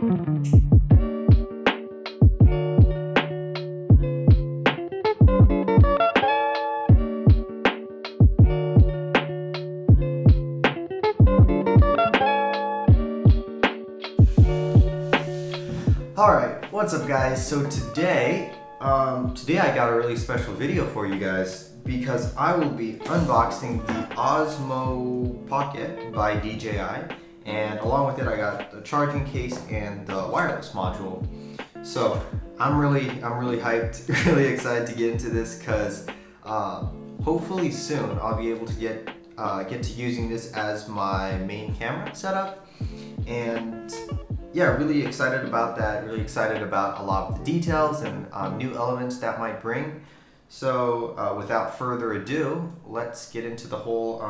Alright, what's up guys? So today I got a really special video for you guys because I will be unboxing the Osmo Pocket by DJI, and along with it I got the charging case and the wireless module. So I'm really hyped, really excited to get into this because hopefully soon I'll be able to get to using this as my main camera setup, and yeah, really excited about that. Really excited about a lot of the details and new elements that might bring. So without further ado, let's get into the whole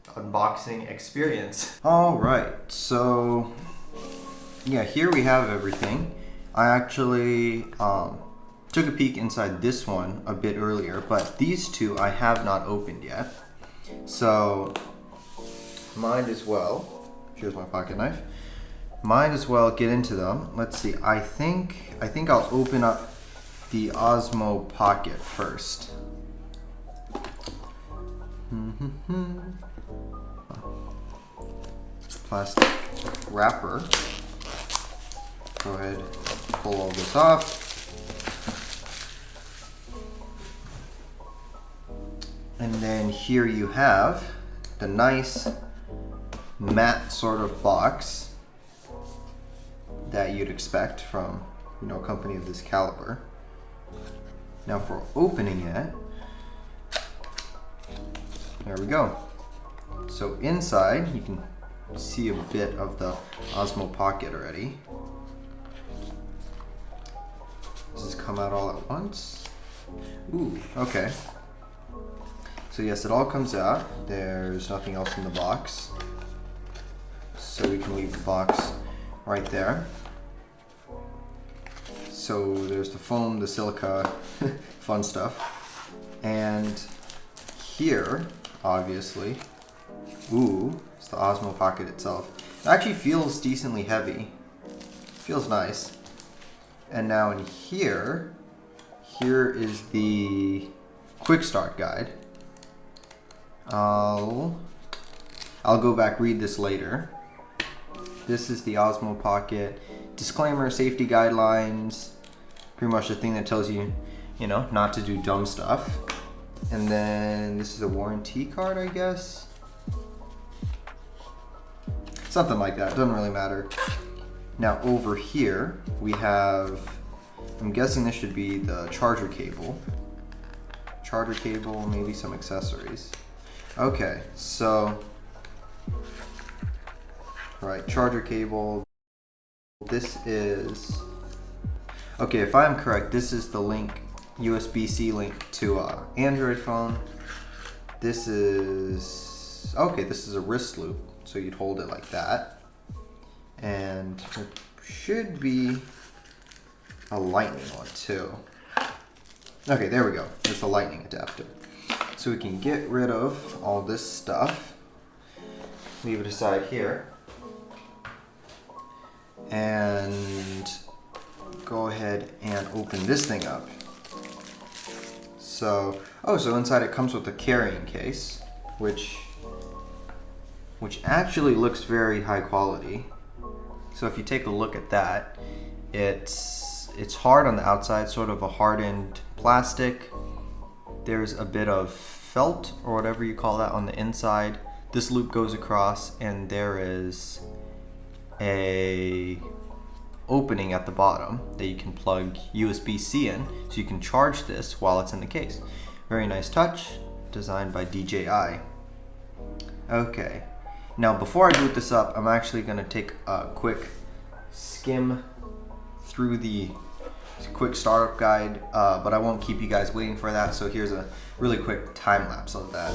unboxing experience. All right, so yeah, here we have everything. I actually took a peek inside this one a bit earlier, but these two I have not opened yet. So might as well, here's my pocket knife. Might as well get into them. Let's see, I think I'll open up the Osmo Pocket first. Plastic wrapper. Go ahead, pull all this off. And then here you have the nice matte sort of box that you'd expect from, you know, a company of this caliber. Now for opening it, there we go. So inside you can see a bit of the Osmo Pocket already. Does this come out all at once? Ooh, okay. So yes, it all comes out. There's nothing else in the box, so we can leave the box right there. So there's the foam, the silica, fun stuff. And here, obviously, ooh, it's the Osmo Pocket itself. It actually feels decently heavy. Feels nice. And now in here is the quick start guide. I'll go back, read this later. This is the Osmo Pocket. Disclaimer, safety guidelines, pretty much the thing that tells you, you know, not to do dumb stuff. And then this is a warranty card, I guess. Something like that, doesn't really matter. Now over here, we have, I'm guessing this should be the charger cable. Charger cable, maybe some accessories. Okay, so, right, charger cable. This is, okay, if I'm correct, this is the link, USB-C link to Android phone. This is, okay, this is a wrist loop, so you'd hold it like that. And it should be a lightning one too. Okay, there we go, there's a lightning adapter. So we can get rid of all this stuff, leave it aside here, and go ahead and open this thing up. So, oh, so inside it comes with a carrying case, which actually looks very high quality. So if you take a look at that, it's hard on the outside, sort of a hardened plastic. There's a bit of felt or whatever you call that on the inside. This loop goes across, and there is a opening at the bottom that you can plug USB-C in, so you can charge this while it's in the case. Very nice touch, designed by DJI. Okay, now before I boot this up, I'm actually going to take a quick skim through the quick startup guide, but I won't keep you guys waiting for that, so here's a really quick time lapse of that.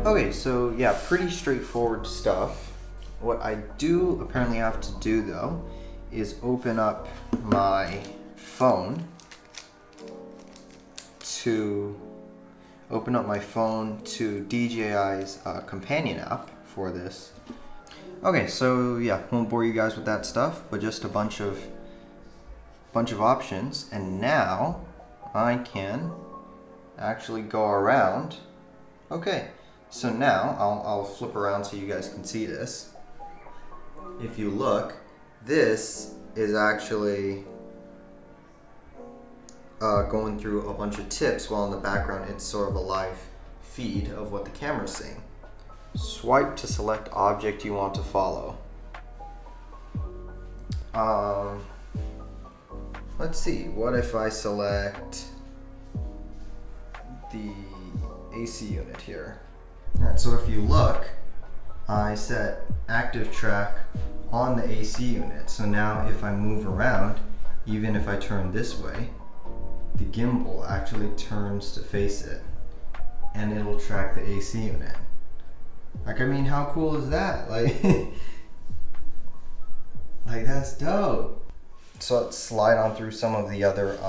Okay, so yeah, pretty straightforward stuff. What I do apparently have to do though is open up my phone to open up my phone to DJI's companion app for this. Okay, so yeah, won't bore you guys with that stuff, but just a bunch of options, and now I can actually go around. Okay, so now I'll flip around so you guys can see this. If you look, this is actually going through a bunch of tips, while in the background it's sort of a live feed of what the camera's saying. Swipe to select object you want to follow. Let's see, what if I select the AC unit here? Alright, so if you look, I set active track on the AC unit. So now if I move around, even if I turn this way, the gimbal actually turns to face it and it'll track the AC unit. Like, I mean, how cool is that? Like, like that's dope. So let's slide on through some of the other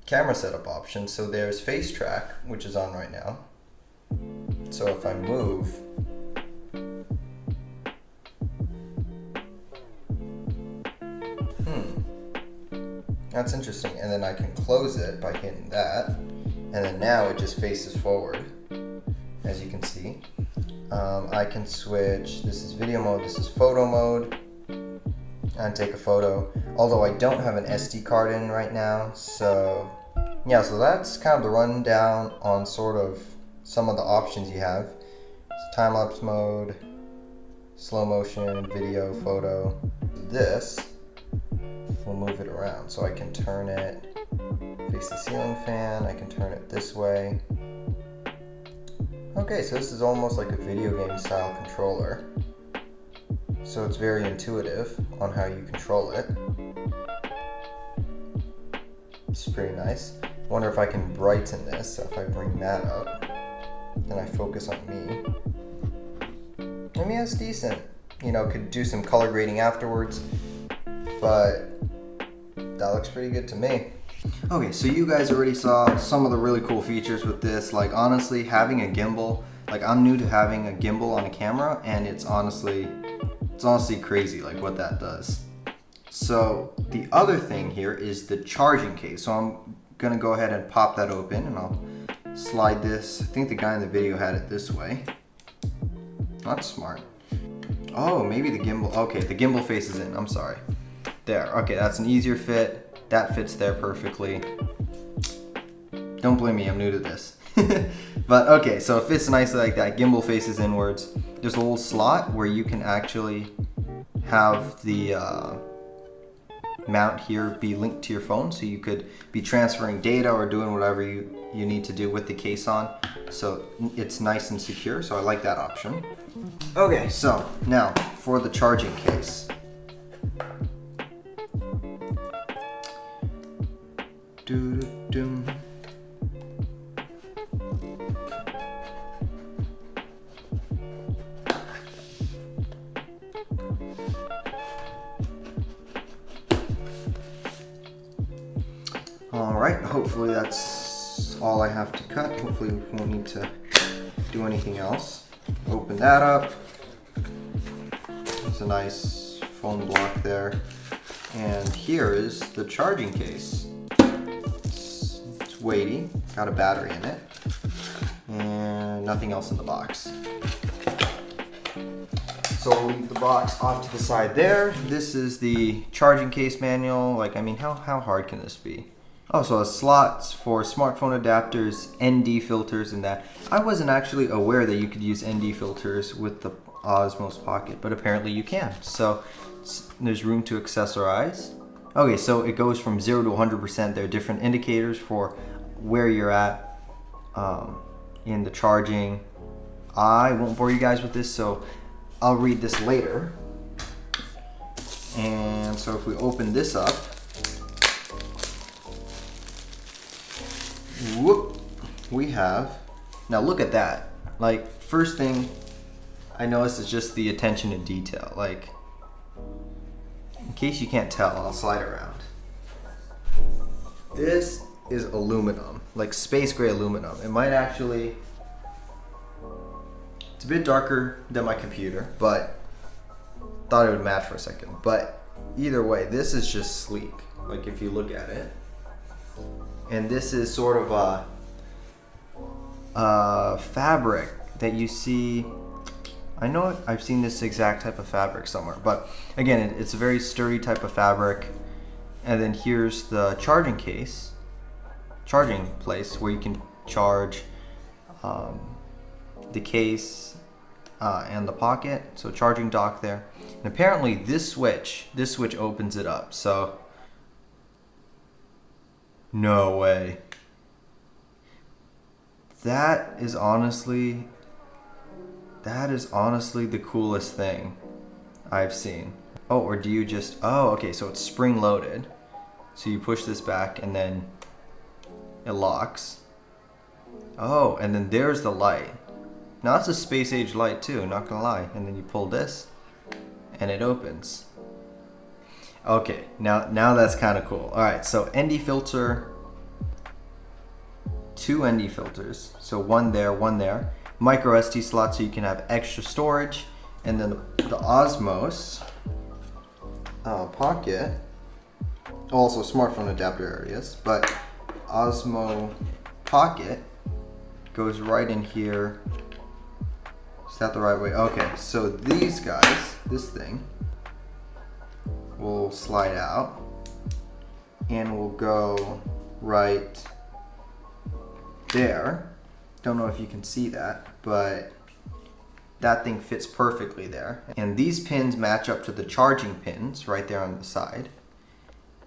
camera setup options. So there's face track, which is on right now. So if I move, that's interesting. And then I can close it by hitting that. And then now it just faces forward, as you can see. I can switch, this is video mode, this is photo mode, and take a photo. Although I don't have an SD card in right now, so yeah, so that's kind of the rundown on sort of some of the options you have. Time-lapse mode, slow motion, video, photo. This will move it around, so I can turn it, face the ceiling fan, I can turn it this way. Okay, so this is almost like a video game style controller. So it's very intuitive on how you control it. It's pretty nice. I wonder if I can brighten this. So if I bring that up and I focus on me, I mean, it's decent. You know, could do some color grading afterwards, but that looks pretty good to me. Okay, so you guys already saw some of the really cool features with this. Like, honestly, having a gimbal, like, I'm new to having a gimbal on a camera, and it's honestly crazy, like, what that does. So the other thing here is the charging case. So I'm gonna go ahead and pop that open, and I'll slide this. I think the guy in the video had it this way. That's smart. Oh, maybe the gimbal, okay, the gimbal faces in, I'm sorry. There, okay, that's an easier fit. That fits there perfectly. Don't blame me, I'm new to this. But okay, so it fits nicely like that. Gimbal faces inwards. There's a little slot where you can actually have the mount here be linked to your phone, so you could be transferring data or doing whatever you need to do with the case on. So it's nice and secure, so I like that option. Okay, so now for the charging case. Doo-doo-doo. Alright, hopefully that's all I have to cut. Hopefully we won't need to do anything else. Open that up. It's a nice foam block there. And here is the charging case. It's weighty, got a battery in it, and nothing else in the box. So I'll leave the box off to the side there. This is the charging case manual. Like, I mean, how hard can this be? Oh, so slots for smartphone adapters, ND filters, and that. I wasn't actually aware that you could use ND filters with the Osmo Pocket, but apparently you can. So there's room to accessorize. Okay, so it goes from 0 to 100%. There are different indicators for where you're at in the charging. I won't bore you guys with this, so I'll read this later. And so if we open this up, whoop, we have, now look at that. Like, first thing I noticed is just the attention to detail. Like, in case you can't tell, I'll slide around. This is aluminum, like space gray aluminum. It might actually, it's a bit darker than my computer, but thought it would match for a second. But either way, this is just sleek, like if you look at it. And this is sort of a fabric that you see. I know I've seen this exact type of fabric somewhere, but again, it's a very sturdy type of fabric. And then here's the charging case, charging place where you can charge the case and the pocket. So charging dock there. And apparently this switch opens it up. So no way. That is honestly the coolest thing I've seen. Oh, or do you just, oh, okay, so it's spring loaded. So you push this back and then it locks. Oh, and then there's the light. Now that's a space age light too, not gonna lie. And then you pull this and it opens. Okay, now that's kind of cool. All right, so ND filter, 2 ND filters. So one there. Micro SD slot so you can have extra storage. And then the Osmos pocket, also smartphone adapter areas, but Osmo pocket goes right in here. Is that the right way? Okay, so these guys, this thing will slide out and will go right there. Don't know if you can see that, but that thing fits perfectly there. And these pins match up to the charging pins right there on the side.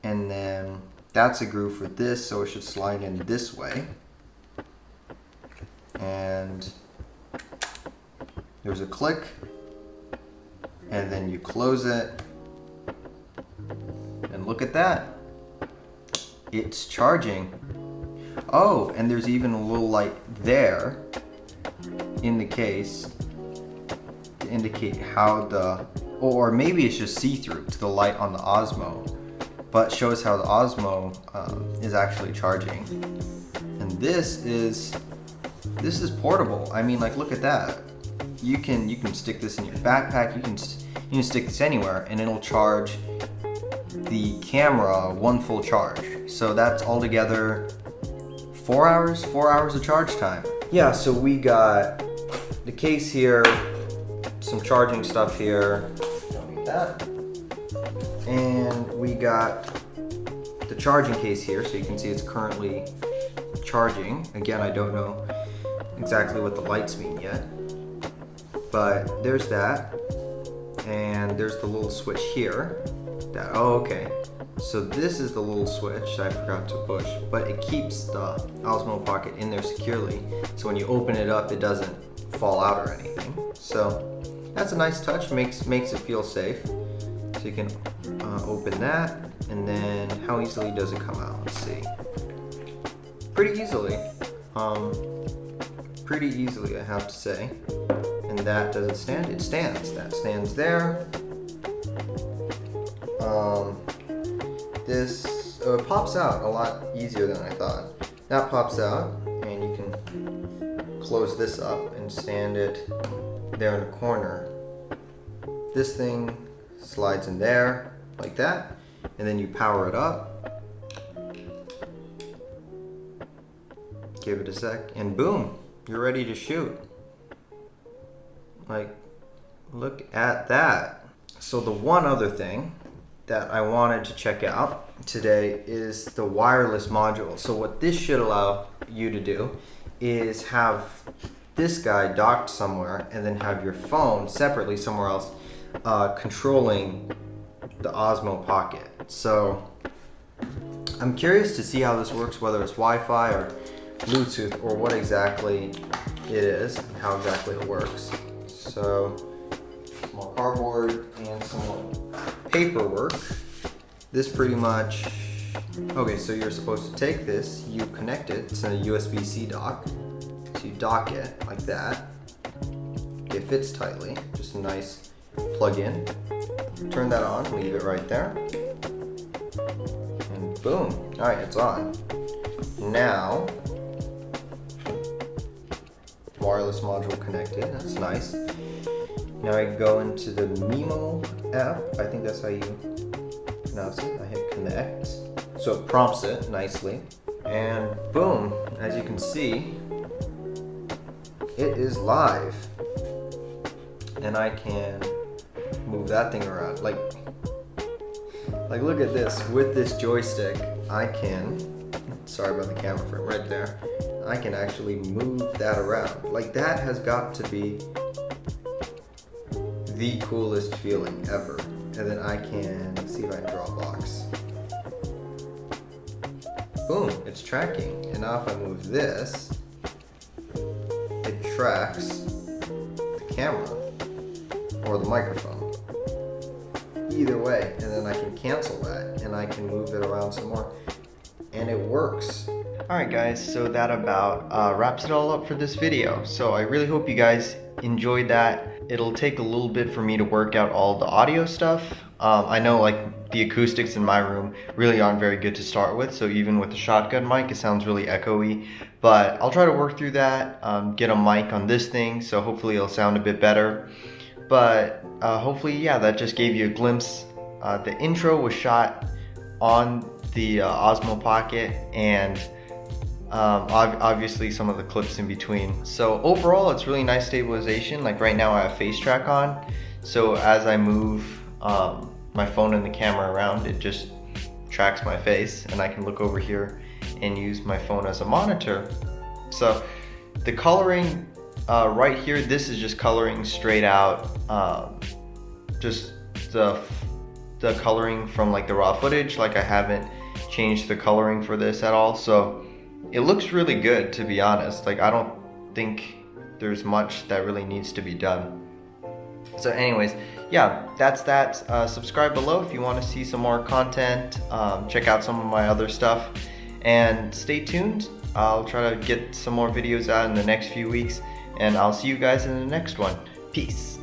And then that's a groove for this, so it should slide in this way. And there's a click, and then you close it. And look at that. It's charging. Oh, and there's even a little light there in the case to indicate how the, or maybe it's just see-through to the light on the Osmo, but shows how the Osmo is actually charging. And this is portable. I mean, like, look at that. You can stick this in your backpack. You can stick this anywhere, and it'll charge the camera 1 full charge. So that's altogether 4 hours of charge time. Yeah, so we got the case here, some charging stuff here, don't need that. And we got the charging case here, so you can see it's currently charging. Again, I don't know exactly what the lights mean yet, but there's that. And there's the little switch here. That, oh, okay. So this is the little switch that I forgot to push, but it keeps the Osmo Pocket in there securely. So when you open it up, it doesn't fall out or anything. So that's a nice touch, makes it feel safe. So you can open that, and then how easily does it come out? Let's see. Pretty easily. Pretty easily, I have to say. And that doesn't stand, it stands. That stands there. This pops out a lot easier than I thought. That pops out, and you can close this up and stand it there in the corner. This thing slides in there like that, and then you power it up. Give it a sec, and boom, you're ready to shoot. Like, look at that. So the one other thing that I wanted to check out today is the wireless module. So what this should allow you to do is have this guy docked somewhere and then have your phone separately somewhere else controlling the Osmo Pocket. So I'm curious to see how this works, whether it's Wi-Fi or Bluetooth or what exactly it is and how exactly it works. So more cardboard and some more paperwork. This pretty much, okay, so you're supposed to take this, you connect it, it's a USB-C dock. So you dock it like that. It fits tightly, just a nice plug in. Turn that on, leave it right there. And boom, all right, it's on. Now, wireless module connected, that's nice. Now I go into the Mimo app, I think that's how you pronounce it. I hit connect, so it prompts it nicely. And boom, as you can see, it is live. And I can move that thing around. Like look at this, with this joystick, I can, sorry about the camera frame right there, I can actually move that around. Like, that has got to be the coolest feeling ever. And then I can see if I can draw a box. Boom, it's tracking. And now if I move this, it tracks the camera or the microphone. Either way, and then I can cancel that and I can move it around some more. And it works. Alright guys, so that about wraps it all up for this video. So I really hope you guys enjoyed that. It'll take a little bit for me to work out all the audio stuff. I know like the acoustics in my room really aren't very good to start with, so even with the shotgun mic it sounds really echoey. But I'll try to work through that, get a mic on this thing, so hopefully it'll sound a bit better. But hopefully, yeah, that just gave you a glimpse. The intro was shot on the Osmo Pocket, and obviously some of the clips in between. So overall, it's really nice stabilization. Like right now I have face track on, so as I move my phone and the camera around, it just tracks my face, and I can look over here and use my phone as a monitor. So the coloring right here, this is just coloring straight out, just the coloring from like the raw footage. Like I haven't changed the coloring for this at all, so it looks really good, to be honest. Like I don't think there's much that really needs to be done. So anyways, yeah, that's that. Subscribe below if you want to see some more content. Check out some of my other stuff, and stay tuned. I'll try to get some more videos out in the next few weeks, and I'll see you guys in the next one. Peace.